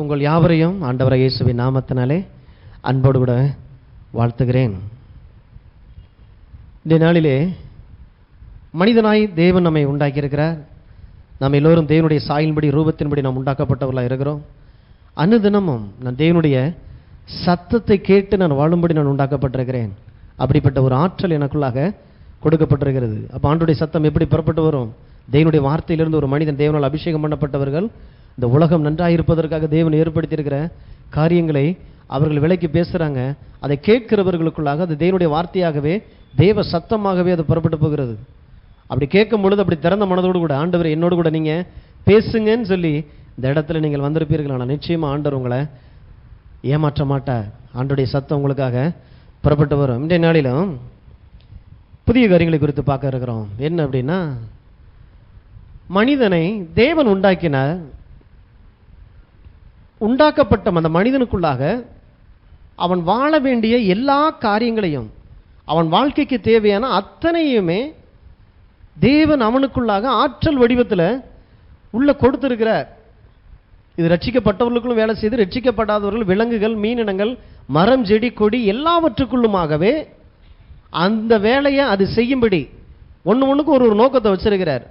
உங்கள் யாவரையும் ஆண்டவராகிய இயேசுவின் நாமத்தினாலே அன்போடு கூட வாழ்த்துகிறேன். இந்த நாளிலே மனிதனாய் தேவன் நம்மை உண்டாக்கியிருக்கிறார். நாம் எல்லோரும் தேவனுடைய சாயலின்படி ரூபத்தின்படி நாம் உண்டாக்கப்பட்டவர்களாக இருக்கிறோம். அனுதினமும் நான் தேவனுடைய சத்தத்தை கேட்டு நான் வாழும்படி நான் உண்டாக்கப்பட்டிருக்கிறேன். அப்படிப்பட்ட ஒரு ஆற்றல் எனக்குள்ளாக கொடுக்கப்பட்டிருக்கிறது. அப்போ ஆண்டுடைய சத்தம் எப்படி புறப்பட்டு வரும்? தேவனுடைய வார்த்தையிலிருந்து ஒரு மனிதன் தேவனால் அபிஷேகம் பண்ணப்பட்டவர்கள் இந்த உலகம் நன்றாக இருப்பதற்காக தேவன் ஏற்படுத்தியிருக்கிற காரியங்களை அவர்கள் விலைக்கு பேசுகிறாங்க. அதை கேட்கிறவர்களுக்குள்ளாக அது தேவனுடைய வார்த்தையாகவே தேவ சத்தமாகவே அது புறப்பட்டு போகிறது. அப்படி கேட்கும் பொழுது அப்படி திறந்த மனதோடு கூட ஆண்டவர் என்னோடு கூட நீங்கள் பேசுங்கன்னு சொல்லி இந்த இடத்துல நீங்கள் வந்திருப்பீர்கள். ஆனால் நிச்சயமாக ஆண்டவர் உங்களை ஏமாற்ற மாட்டார். ஆண்டுடைய சத்தம் உங்களுக்காக புறப்பட்டு வரும். இன்றைய நாளிலும் புதிய காரியங்களை குறித்து பார்க்க இருக்கிறோம். என்ன அப்படின்னா, மனிதனை தேவன் உண்டாக்கினார். உண்டாக்கப்பட்ட அந்த மனிதனுக்குள்ளாக அவன் வாழ வேண்டிய எல்லா காரியங்களையும், அவன் வாழ்க்கைக்கு தேவையான அத்தனையுமே தேவன் அவனுக்குள்ளாக ஆற்றல் வடிவத்தில் உள்ள கொடுத்திருக்கிறார். இது ரட்சிக்கப்பட்டவர்களுக்கும் வேலை செய்து, ரட்சிக்கப்படாதவர்கள் விலங்குகள், மீனினங்கள், மரம், செடி, கொடி எல்லாவற்றுக்குள்ளுமாகவே அந்த வேலையை அது செய்யும்படி ஒன்றுக்கு ஒரு நோக்கத்தை வச்சிருக்கிறார்.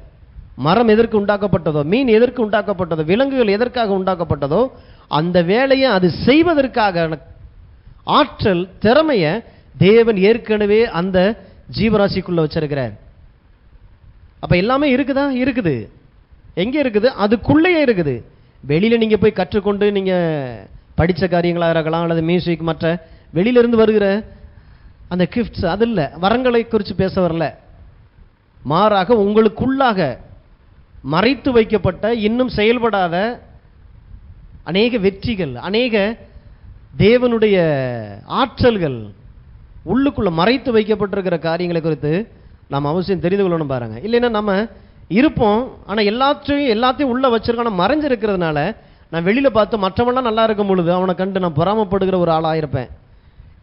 மரம் எதற்கு உண்டாக்கப்பட்டதோ, மீன் எதற்கு உண்டாக்கப்பட்டதோ, விலங்குகள் எதற்காக உண்டாக்கப்பட்டதோ அந்த வேலையை அது செய்வதற்காக ஆற்றல், திறமையை தேவன் ஏற்கனவே அந்த ஜீவராசிக்குள்ள வச்சிருக்கிறார். அப்ப எல்லாமே இருக்குதா? இருக்குது. எங்க இருக்குது? அதுக்குள்ளேயே இருக்குது. வெளியில நீங்க போய் கற்றுக்கொண்டு நீங்க படித்த காரியங்களாக இருக்கலாம், அல்லது மியூசிக், மற்ற வெளியிலிருந்து வருகிற அந்த கிஃப்ட்ஸ், அது இல்லை. வரங்களை குறித்து பேச வரல. மாறாக உங்களுக்குள்ளாக மறைத்து வைக்கப்பட்ட, இன்னும் செயல்படாத அநேக வெற்றிகள், அநேக தேவனுடைய ஆற்றல்கள் உள்ளுக்குள்ள மறைத்து வைக்கப்பட்டிருக்கிற காரியங்களை குறித்து நாம் அவசியம் தெரிந்து கொள்ளணும். பாருங்க, இல்லைன்னா நம்ம இருப்போம், ஆனால் எல்லாத்தையும் உள்ள வச்சிருக்கோம். ஆனால் மறைஞ்சிருக்கிறதுனால நான் வெளியில் பார்த்து மற்றவெல்லாம் நல்லா இருக்கும் பொழுது அவனை கண்டு நான் பொறாமப்படுகிற ஒரு ஆளாக இருப்பேன்.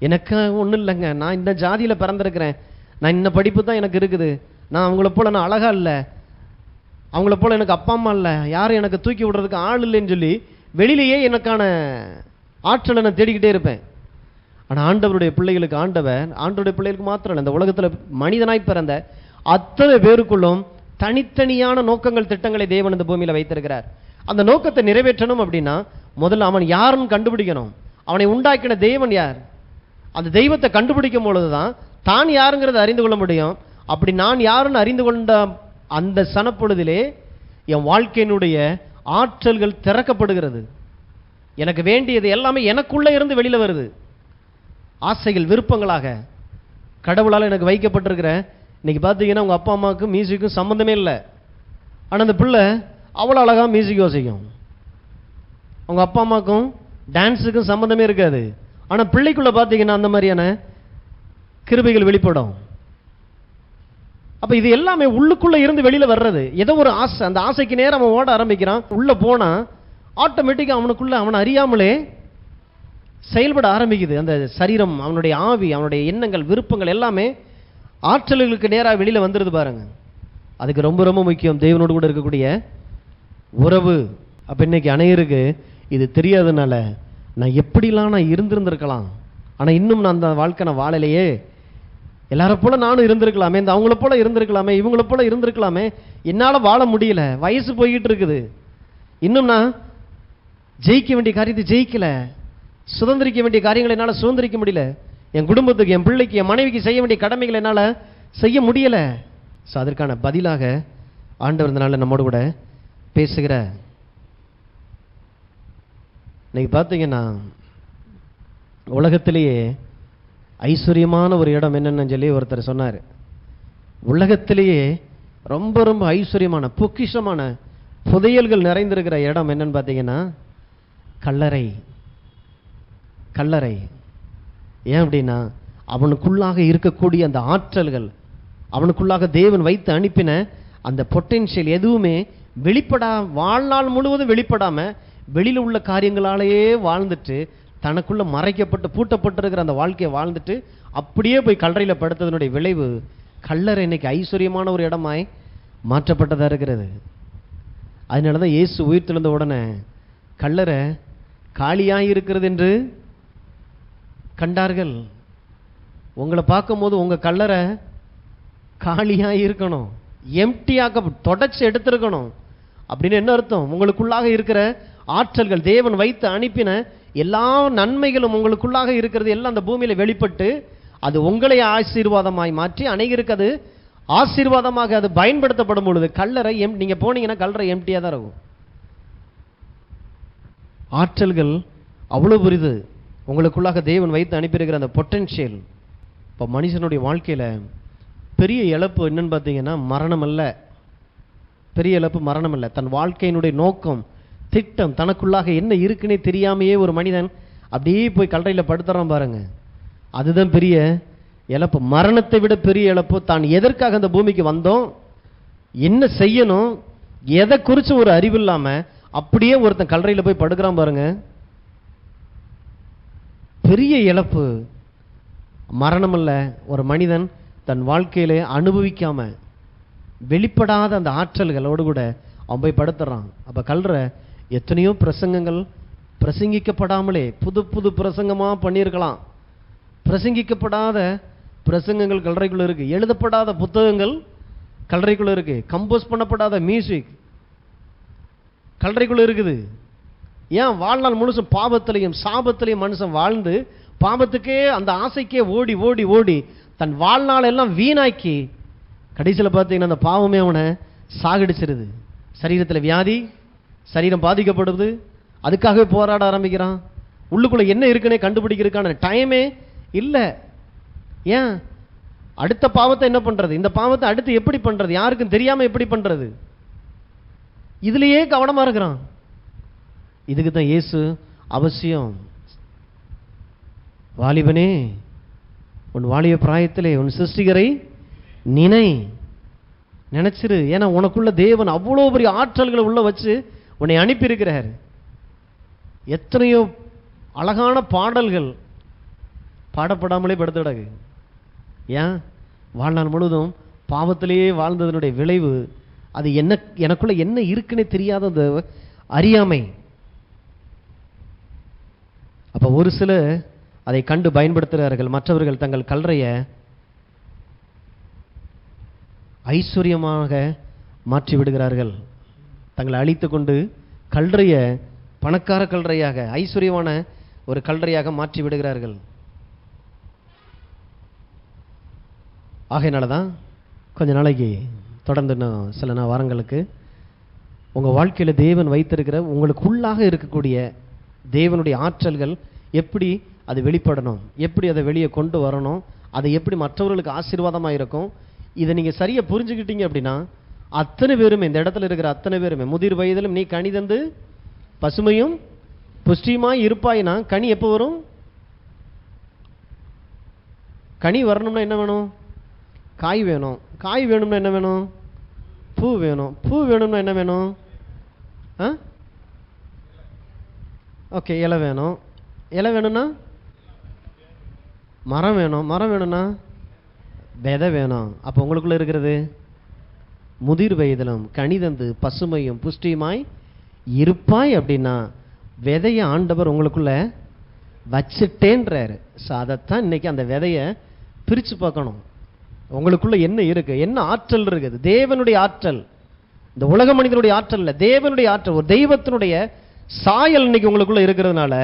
எனக்கு ஒன்றும் இல்லைங்க, நான் இந்த ஜாதியில் பிறந்திருக்கிறேன், நான் இந்த படிப்பு தான் எனக்கு இருக்குது, நான் அவங்கள போல் நான் அழகா இல்லை, அவங்கள போல் எனக்கு அப்பா அம்மா இல்லை, யாரும் எனக்கு தூக்கி விடுறதுக்கு ஆள் இல்லைன்னு சொல்லி வெளியிலேயே எனக்கான ஆற்றலை நான் தேடிக்கிட்டே இருப்பேன். ஆனால் ஆண்டவருடைய பிள்ளைகளுக்கு ஆண்டவருடைய பிள்ளைகளுக்கு மாத்திரம் இல்லை, இந்த உலகத்தில் மனிதனாய் பிறந்த அத்தனை பேருக்குள்ளும் தனித்தனியான நோக்கங்கள், திட்டங்களை தேவன் இந்த பூமியில் வைத்திருக்கிறார். அந்த நோக்கத்தை நிறைவேற்றணும் அப்படின்னா முதல்ல அவன் யாருன்னு கண்டுபிடிக்கணும். அவனை உண்டாக்கின தேவன் யார்? அந்த தெய்வத்தை கண்டுபிடிக்கும் பொழுதுதான் தான் யாருங்கிறத அறிந்து கொள்ள முடியும். அப்படி நான் யாருன்னு அறிந்து கொண்ட அந்த சனப்பொழுதிலே என் வாழ்க்கையினுடைய ஆற்றல்கள் திறக்கப்படுகிறது. எனக்கு வேண்டியது எல்லாமே எனக்குள்ளே இருந்து வெளியில் வருது. ஆசைகள், விருப்பங்களாக கடவுளால் எனக்கு வைக்கப்பட்டிருக்கிற, இன்னைக்கு பார்த்தீங்கன்னா உங்கள் அப்பா அம்மாவுக்கும் மியூசிக்கும் சம்மந்தமே இல்லை, ஆனால் அந்த பிள்ளை அவ்வளோ அழகாக மியூசிக் வாசிக்கும். அவங்க அப்பா அம்மாவுக்கும் டான்ஸுக்கும் சம்மந்தமே இருக்காது, ஆனால் பிள்ளைக்குள்ளே பார்த்தீங்கன்னா அந்த மாதிரியான கிருபைகள் வெளிப்படும். அப்போ இது எல்லாமே உள்ளுக்குள்ளே இருந்து வெளியில் வர்றது. ஏதோ ஒரு ஆசை, அந்த ஆசைக்கு நேரம் அவன் ஓட ஆரம்பிக்கிறான். உள்ளே போனால் ஆட்டோமேட்டிக்காக அவனுக்குள்ளே அவனை அறியாமலே செயல்பட ஆரம்பிக்குது. அந்த சரீரம், அவனுடைய ஆவி, அவனுடைய எண்ணங்கள், விருப்பங்கள் எல்லாமே ஆற்றல்களுக்கு நேராக வெளியில் வந்துடுது. பாருங்க, அதுக்கு ரொம்ப ரொம்ப முக்கியம் தேவனோடு கூட இருக்கக்கூடிய உறவு. அப்போ இன்னைக்கு அனைவருக்கு இது தெரியாதனால நான் எப்படிலாம் நான் இருந்திருந்திருக்கலாம், ஆனால் இன்னும் நான் அந்த வாழ்க்கை நான் வாழலையே, எல்லாரை போல நானும் இருந்திருக்கலாமே, இந்த அவங்கள போல இருந்திருக்கலாமே, இவங்கள போல இருந்திருக்கலாமே, என்னால் வாழ முடியல, வயசு போய்கிட்டு இருக்குது, இன்னும் நான் ஜெயிக்க வேண்டிய காரியத்தை ஜெயிக்கல, சுதந்திரிக்க வேண்டிய காரியங்களை என்னால் சுதந்திரிக்க முடியல, என் குடும்பத்துக்கு, என் பிள்ளைக்கு, என் மனைவிக்கு செய்ய வேண்டிய கடமைகளை என்னால் செய்ய முடியலை. ஸோ அதற்கான பதிலாக ஆண்டவர் இந்த நாளில் நம்மோடு கூட பேசுகிற. இன்னைக்கு பார்த்தீங்கன்னா உலகத்திலேயே ஐஸ்வர்யமான ஒரு இடம் என்னன்னு சொல்லி ஒருத்தர் சொன்னார். உலகத்திலேயே ரொம்ப ரொம்ப ஐஸ்வர்யமான, பொக்கிஷமான புதையல்கள் நிறைந்திருக்கிற இடம் என்னன்னு பார்த்தீங்கன்னா கல்லறை. கல்லறை. ஏன் அப்படின்னா அவனுக்குள்ளாக இருக்கக்கூடிய அந்த ஆற்றல்கள், அவனுக்குள்ளாக தேவன் வைத்து அனுப்பின அந்த பொட்டென்ஷியல் எதுவுமே வாழ்நாள் முழுவதும் வெளிப்படாமல் வெளியில் உள்ள காரியங்களாலேயே வாழ்ந்துட்டு, தனக்குள்ள மறைக்கப்பட்டு பூட்டப்பட்டிருக்கிற அந்த வாழ்க்கையை வாழ்ந்துட்டு அப்படியே போய் கல்லறையில் படுத்ததனுடைய விளைவு கல்லறை இன்னைக்கு ஐஸ்வர்யமான ஒரு இடமாய் மாற்றப்பட்டதாக இருக்கிறது. அதனால தான் இயேசு உயிர்த்தெழுந்த உடனே கல்லறை காலியாய் இருக்கிறது என்று கண்டார்கள். உங்களை பார்க்கும்போது உங்க கல்லறை காலியாய் இருக்கணும், எம்டியாக தொடச்சு எடுத்திருக்கணும். அப்படின்னு என்ன அர்த்தம்? உங்களுக்குள்ளாக இருக்கிற ஆற்றல்கள், தேவன் வைத்து அனுப்பின எல்லா நன்மைகளும் உங்களுக்குள்ளாக இருக்கிறது எல்லாம் அந்த பூமியில வெளிப்பட்டு அது உங்களை ஆசீர்வாதமாய் மாற்றி அநேகருக்கு அது ஆசீர்வாதமாக அது பயன்படுத்தப்படும் பொழுது கல்லறை நீங்க போனீங்கன்னா கல்லறை எம்டியா தான் இருக்கும். ஆற்றல்கள் அவ்வளவு பெரிது உங்களுக்குள்ளாக தேவன் வைத்து அனுப்பியிருக்கிற அந்த பொட்டன்ஷியல். இப்போ மனுஷனுடைய வாழ்க்கையில பெரிய இழப்பு என்னன்னு பார்த்தீங்கன்னா மரணம் அல்ல. பெரிய இழப்பு மரணம் அல்ல. தன் வாழ்க்கையினுடைய நோக்கம், திட்டம், தனக்குள்ளாக என்ன இருக்குன்னே தெரியாமையே ஒரு மனிதன் அப்படியே போய் கல்லறையில் படுத்துறான் பாருங்க, அதுதான் பெரிய இழப்பு. மரணத்தை விட பெரிய இழப்பு தான் எதற்காக அந்த பூமிக்கு வந்தோம், என்ன செய்யணும், எதை குறித்து ஒரு அறிவு இல்லாம அப்படியே ஒருத்தன் கல்லறையில் போய் படுக்கிறான் பாருங்க, பெரிய இழப்பு. மரணம் அல்ல, ஒரு மனிதன் தன் வாழ்க்கையில அனுபவிக்காம வெளிப்படாத அந்த ஆற்றல்களோடு கூட அவன் போய் படுத்துறான். அப்ப கல்லறை எத்தனையோ பிரசங்கங்கள் பிரசங்கிக்கப்படாமலே புது புது பிரசங்கமா பண்ணியிருக்கலாம். பிரசங்கிக்கப்படாத பிரசங்கங்கள் கல்லறைக்குள்ள இருக்கு, எழுதப்படாத புத்தகங்கள் கல்லறைக்குள்ள இருக்கு, கம்போஸ் பண்ணப்படாத மியூசிக் கல்லறைக்குள்ள இருக்குது. ஏன்? வாழ்நாள் முழுசும் பாவத்திலையும் சாபத்திலையும் மனுஷன் வாழ்ந்து பாவத்துக்கே அந்த ஆசைக்கே ஓடி ஓடி ஓடி தன் வாழ்நாள் எல்லாம் வீணாக்கி கடைசியில் பார்த்தீங்கன்னா அந்த பாவமே அவனை சாகடிச்சிருது. சரீரத்தில் வியாதி, சரீரம் பாதிக்கப்படுது, அதுக்காகவே போராட ஆரம்பிக்கிறான். உள்ளுக்குள்ள என்ன இருக்குன்னே கண்டுபிடிக்கிறதுக்கான டைமே இல்லை. ஏன்? அடுத்த பாவத்தை என்ன பண்றது, இந்த பாவத்தை அடுத்து எப்படி பண்றது, யாருக்கும் தெரியாம எப்படி பண்றது, இதுலயே கவனமா இருக்கிறான். இதுக்கு தான் இயேசு அவசியம். வாலிபனே, உன் வாலிப பிராயத்திலே உன் சிருஷ்டிகரை நினைச்சிரு. ஏன்னா உனக்குள்ள தேவன் அவ்வளோ பெரிய ஆற்றல்களை உள்ள வச்சு உன்னை அனுப்பி இருக்கிறார். எத்தனையோ அழகான பாடல்கள் பாடப்படாமலே படுத்து கிடக்கு. ஏன்? வாழ்நாள் முழுதும் பாவத்திலேயே வாழ்ந்ததனுடைய விளைவு அது என்ன, எனக்குள்ள என்ன இருக்குன்னே தெரியாத அந்த அறியாமை. அப்ப ஒரு சில அதை கண்டு பயன்படுத்துகிறார்கள். மற்றவர்கள் தங்கள் கல்லறைய ஐஸ்வர்யமாக மாற்றி விடுகிறார்கள். தங்களை அழித்து கொண்டு கல்லறைய பணக்கார கல்லறையாக, ஐஸ்வர்யமான ஒரு கல்லறையாக மாற்றி விடுகிறார்கள். ஆகையினால தான் கொஞ்ச நாளைக்கு தொடர்ந்து சில வாரங்களுக்கு உங்கள் வாழ்க்கையில் தேவன் வைத்திருக்கிற உங்களுக்குள்ளாக இருக்கக்கூடிய தேவனுடைய ஆற்றல்கள் எப்படி அது வெளிப்படணும், எப்படி அதை வெளியே கொண்டு வரணும், அதை எப்படி மற்றவர்களுக்கு ஆசீர்வாதமாக இருக்கும், இதை நீங்கள் சரியாக புரிஞ்சுக்கிட்டீங்க அப்படின்னா அத்தனை பேருமே, இந்த இடத்துல இருக்கிற அத்தனை பேருமே, முதிர் வயதிலும் நீ கனி தந்து பசுமையும் புஷ்டியுமாய் இருப்பாயினா, கனி எப்போ வரும்? கனி வரணும்னா என்ன வேணும்? காய் வேணும். காய் வேணும்னா என்ன வேணும்? பூ வேணும். பூ வேணும்னா என்ன வேணும்? ஓகே, இலை வேணும். இலை வேணும்னா மரம் வேணும். மரம் வேணும்னா விதை வேணும். அப்போ உங்களுக்குள்ள இருக்கிறது முதிர் வயதிலும் கனிதந்து பசுமையும் புஷ்டியுமாய் இருப்பாய் அப்படின்னா விதையை ஆண்டவர் உங்களுக்குள்ள வச்சுட்டேன்றாரு. ஸோ அதைத்தான் இன்னைக்கு அந்த விதையை பிரித்து பார்க்கணும். உங்களுக்குள்ள என்ன இருக்கு, என்ன ஆற்றல் இருக்குது? தேவனுடைய ஆற்றல், இந்த உலக மனிதனுடைய ஆற்றல் இல்லை, தேவனுடைய ஆற்றல், ஒரு தெய்வத்தினுடைய சாயல் இன்னைக்கு உங்களுக்குள்ள இருக்கிறதுனால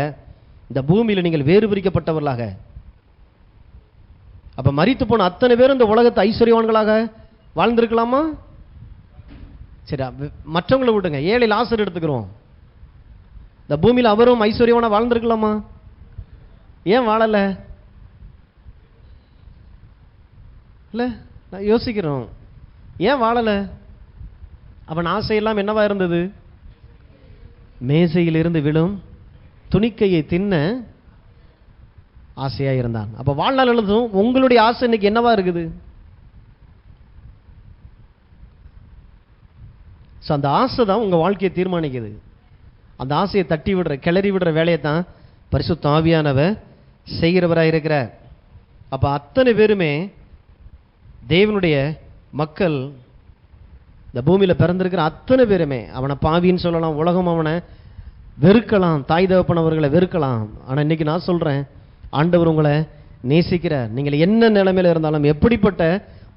இந்த பூமியில் நீங்கள் வேறு பிரிக்கப்பட்டவர்களாக. அப்ப மரித்து போன அத்தனை பேரும் இந்த உலகத்தை ஐஸ்வர்யவான்களாக வாழ்ந்திருக்கலாமா? சரி, மற்றவங்களை விடுங்க, ஏழை லாசர் எடுத்துக்கிறோம். இந்த பூமியில் அவரும் ஐஸ்வர்யவானா வாழ்ந்திருக்கலாமா? ஏன் வாழல? இல்லை, நான் யோசிக்கிறோம், ஏன் வாழல? அவன் ஆசையெல்லாம் என்னவா இருந்தது? மேசையில் இருந்து விழும் துணிக்கையை தின்ன ஆசையா இருந்தான். அப்ப வாழ்நாள் எழுதும் உங்களுடைய ஆசை இன்னைக்கு என்னவா இருக்குது? அந்த ஆசை தான் உங்க வாழ்க்கையை தீர்மானிக்குது. அந்த ஆசையை தட்டி விடுற, கிளறி விடுற வேலையை தான் பரிசுத்த ஆவியானவர் செய்கிறவராக இருக்கிறார். அப்ப அத்தனை பேருமே தேவனுடைய மக்கள், இந்த பூமியில் பிறந்திருக்கிற அத்தனை பேருமே அவனை பாவின்னு சொல்லலாம், உலகம் அவனை வெறுக்கலாம், தாய் தகப்பன் அவர்களை வெறுக்கலாம். ஆனா இன்னைக்கு நான் சொல்றேன், ஆண்டவர் உங்களை நேசிக்கிறார். நீங்கள் என்ன நிலைமையில இருந்தாலும், எப்படிப்பட்ட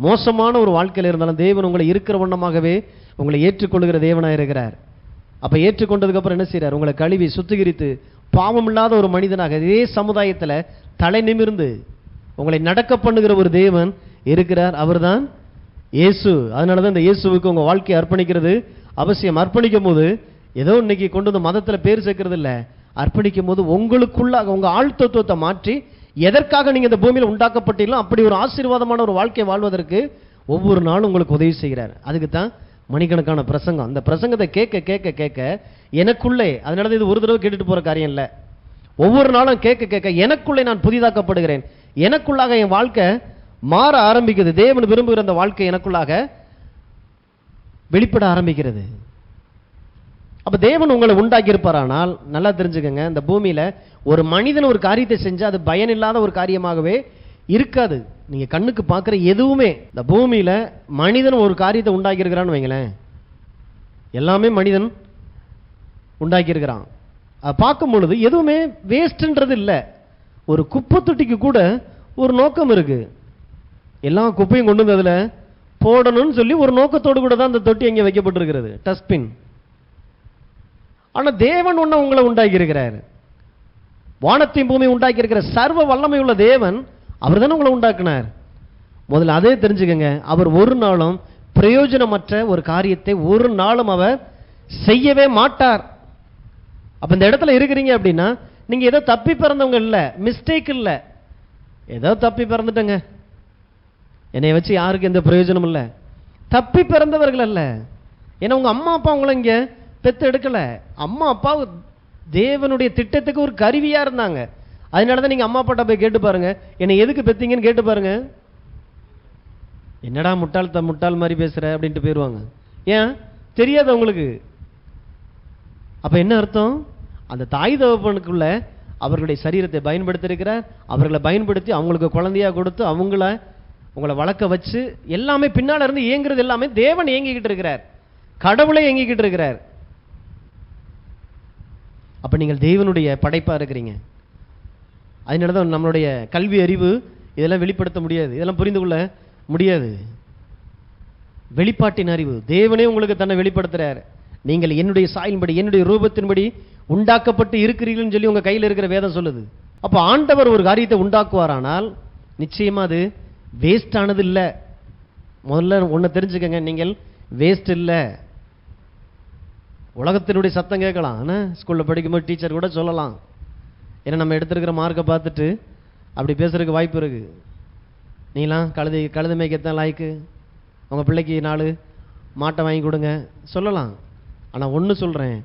மோசமான ஒரு வாழ்க்கையில இருந்தாலும், தேவன் உங்களை இருக்கிற வண்ணமாகவே உங்களை ஏற்றுக்கொள்கிற தேவனாக இருக்கிறார். அப்ப ஏற்றுக்கொண்டதுக்கு அப்புறம் என்ன செய்யறார்? உங்களை கழுவி சுத்திகரித்து பாவம் இல்லாத ஒரு மனிதனாக இதே சமுதாயத்துல தலை நிமிர்ந்து உங்களை நடக்க பண்ணுகிற ஒரு தேவன் இருக்கிறார். அவர்தான் இயேசு. அதனாலதான் இந்த இயேசுவுக்கு உங்க வாழ்க்கையை அர்ப்பணிக்கிறது அவசியம். அர்ப்பணிக்கும் போது ஏதோ இன்னைக்கு கொண்டு வந்து மதத்துல பேர் சேர்க்கறது இல்ல. அர்ப்பணிக்கும் போது உங்களுக்குள்ளாக உங்க ஆள் தத்துவத்தை மாற்றி எதற்காக நீங்க இந்த பூமியில உண்டாக்கப்பட்டீங்களோ அப்படி ஒரு ஆசீர்வாதமான ஒரு வாழ்க்கை வாழ்வதற்கு ஒவ்வொரு நாளும் உங்களுக்கு உதவி செய்கிறார். அதுக்கு தான் மணிக்கணக்கான பிரசங்கம். அந்த பிரசங்கத்தை கேட்க கேட்க கேட்க எனக்குள்ளே, அதனால இது ஒரு தடவை கேட்டுட்டு போற காரியம் இல்லை, ஒவ்வொரு நாளும் கேட்க கேட்க எனக்குள்ளே நான் புதிதாக்கப்படுகிறேன். எனக்குள்ளாக என் வாழ்க்கை மாற ஆரம்பிக்குது. தேவன் விரும்புகிற அந்த வாழ்க்கை எனக்குள்ளாக வெளிப்பட ஆரம்பிக்கிறது. அப்ப தேவன் உங்களை உண்டாக்கி இருப்பாரானால் நல்லா தெரிஞ்சுக்கங்க, இந்த பூமியில ஒரு மனிதன் ஒரு காரியத்தை செஞ்சா அது பயன் இல்லாத ஒரு காரியமாகவே இருக்காது. நீங்க கண்ணுக்கு பார்க்கிற எதுவுமே, இந்த பூமியில மனிதன் ஒரு காரியத்தை உண்டாக்கி இருக்கிறான்னு வைங்களேன், எல்லாமே மனிதன் உண்டாக்கி இருக்கிறான். பார்க்கும் பொழுது எதுவுமே வேஸ்ட்ன்றது இல்லை. ஒரு குப்பை தொட்டிக்கு கூட ஒரு நோக்கம் இருக்கு. எல்லா குப்பையும் கொண்டு வந்து அதுல போடணும்னு சொல்லி ஒரு நோக்கத்தோடு கூட தான் அந்த தொட்டி எங்கே வைக்கப்பட்டிருக்கிறது, டஸ்ட்பின். ஆனா தேவன் ஒண்ணு உங்களை உண்டாக்கி இருக்கிறார். வானத்தையும் பூமி உண்டாக்கி இருக்கிற சர்வ வல்லமை உள்ள தேவன் அவர் தானே உங்களை உண்டாக்குனார். முதல்ல அதே தெரிஞ்சுக்கங்க, அவர் ஒரு நாளும் பிரயோஜனமற்ற ஒரு காரியத்தை ஒரு நாளும் அவர் செய்யவே மாட்டார். அப்ப இந்த இடத்துல இருக்கிறீங்க அப்படின்னா நீங்க ஏதோ தப்பி பிறந்தவங்க இல்ல, மிஸ்டேக் இல்ல, ஏதோ தப்பி பிறந்துட்டங்க, என்னை வச்சு யாருக்கு எந்த பிரயோஜனம் இல்லை, தப்பி பிறந்தவர்கள் அல்ல. ஏன்னா உங்க அம்மா அப்பா உங்களை இங்க பெத்து எடுக்கல. அம்மா அப்பா தேவனுடைய திட்டத்துக்கு ஒரு கருவியா இருந்தாங்க. அதனாலதான் நீங்க அம்மா அப்பாட்ட போய் கேட்டு பாருங்க, என்னை எதுக்கு பெத்தீங்கன்னு கேட்டு பாருங்க, என்னடா முட்டாள் மாதிரி பேசுற அப்படின்ட்டு போயிருவாங்க. ஏன் தெரியாது உங்களுக்கு. அப்ப என்ன அர்த்தம்? அந்த தாய் தகப்பனுக்குள்ள அவர்களுடைய சரீரத்தை பயன்படுத்தி இருக்கிறார். அவர்களை பயன்படுத்தி அவங்களுக்கு குழந்தையா கொடுத்து உங்களை வளர்க்க வச்சு எல்லாமே பின்னால இருந்து இயங்குறது எல்லாமே தேவன் இயங்கிக்கிட்டு இருக்கிறார், கடவுளை இயங்கிக்கிட்டு இருக்கிறார். அப்ப நீங்கள் தேவனுடைய படைப்பா இருக்கிறீங்க. அதனாலதான் நம்மளுடைய கல்வி அறிவு இதெல்லாம் வெளிப்படுத்த முடியாது, இதெல்லாம் புரிந்து கொள்ள முடியாது. வெளிப்பாட்டின் அறிவு தேவனே உங்களுக்கு தன்னை வெளிப்படுத்துறாரு. நீங்கள் என்னுடைய சாயலின்படி என்னுடைய ரூபத்தின்படி உண்டாக்கப்பட்டு இருக்கிறீர்கள் சொல்லி உங்க கையில் இருக்கிற வேதம் சொல்லுது. அப்ப ஆண்டவர் ஒரு காரியத்தை உண்டாக்குவாரானால் நிச்சயமா அது வேஸ்ட் ஆனது இல்ல. முதல்ல ஒண்ணு தெரிஞ்சுக்கங்க, நீங்கள் வேஸ்ட் இல்ல. உலகத்தினுடைய சத்தம் கேட்கலாம், ஆனா ஸ்கூல்ல படிக்கும்போது டீச்சர் கூட சொல்லலாம், ஏன்னா நம்ம எடுத்திருக்கிற மார்க்கை பார்த்துட்டு அப்படி பேசுறதுக்கு வாய்ப்பு இருக்கு. நீலாம் கழுதை மேய்க்கத்தான் லாய்க்கு, உங்க பிள்ளைக்கு 4 மாட்டை வாங்கி கொடுங்க சொல்லலாம். ஆனா ஒண்ணு சொல்றேன்,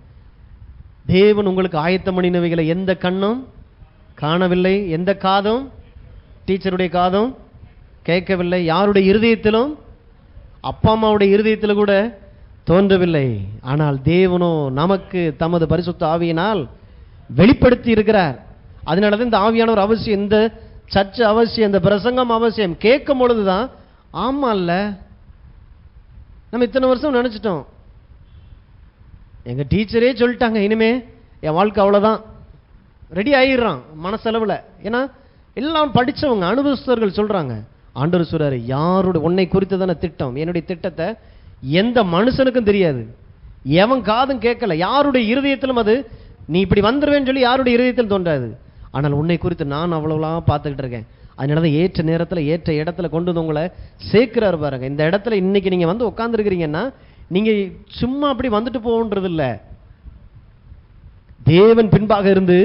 தேவன் உங்களுக்கு ஆயத்தம் பண்ணினவைகளை எந்த கண்ணும் காணவில்லை, எந்த காதும் டீச்சருடைய காதும் கேட்கவில்லை, யாருடைய இருதயத்திலும் அப்பா அம்மாவுடைய இருதயத்தில் கூட தோன்றவில்லை. ஆனால் தேவனோ நமக்கு தமது பரிசுத்த ஆவியினால் வெளிப்படுத்தி இருக்கிறார். அதனாலதான் இந்த ஆவியானவர் அவசியம், இந்த சர்ச்சை அவசியம், இந்த பிரசங்கம் அவசியம். கேட்கும் பொழுதுதான் ஆமா இல்ல, நம்ம இத்தனை வருஷம் நினைச்சிட்டோம், எங்க டீச்சரே சொல்லிட்டாங்க, இனிமே என் வாழ்க்கை அவ்வளவுதான், ரெடி ஆயிடுறான் மனசளவுல. ஏன்னா எல்லாம் படிச்சவங்க அனுபவஸ்தர்கள் சொல்றாங்க. ஆண்டவர் சொல்றாரு, யாருடைய உன்னை குறித்ததான திட்டம், என்னுடைய திட்டத்தை எந்த மனுஷனுக்கும் தெரியாது, எவன் காதும் கேட்கல, யாருடைய இருதயத்திலும் அது நீ இப்படி வந்துருவேன்னு சொல்லி யாருடைய இருதயத்திலும் தோன்றாது. ஆனால் உன்னை குறித்து நான் அவ்வளவுலாம் பார்த்துக்கிட்டு இருக்கேன். அதனாலதான் ஏற்ற நேரத்தில் ஏற்ற இடத்துல கொண்டு வந்து உங்களை சேர்க்கிறாரு பாருங்க. இந்த இடத்துல இன்னைக்கு நீங்க வந்து உட்கார்ந்துருக்கிறீங்கன்னா நீங்க சும்மா அப்படி வந்துட்டு போகன்றது இல்ல, தேவன் பின்பாக இருந்து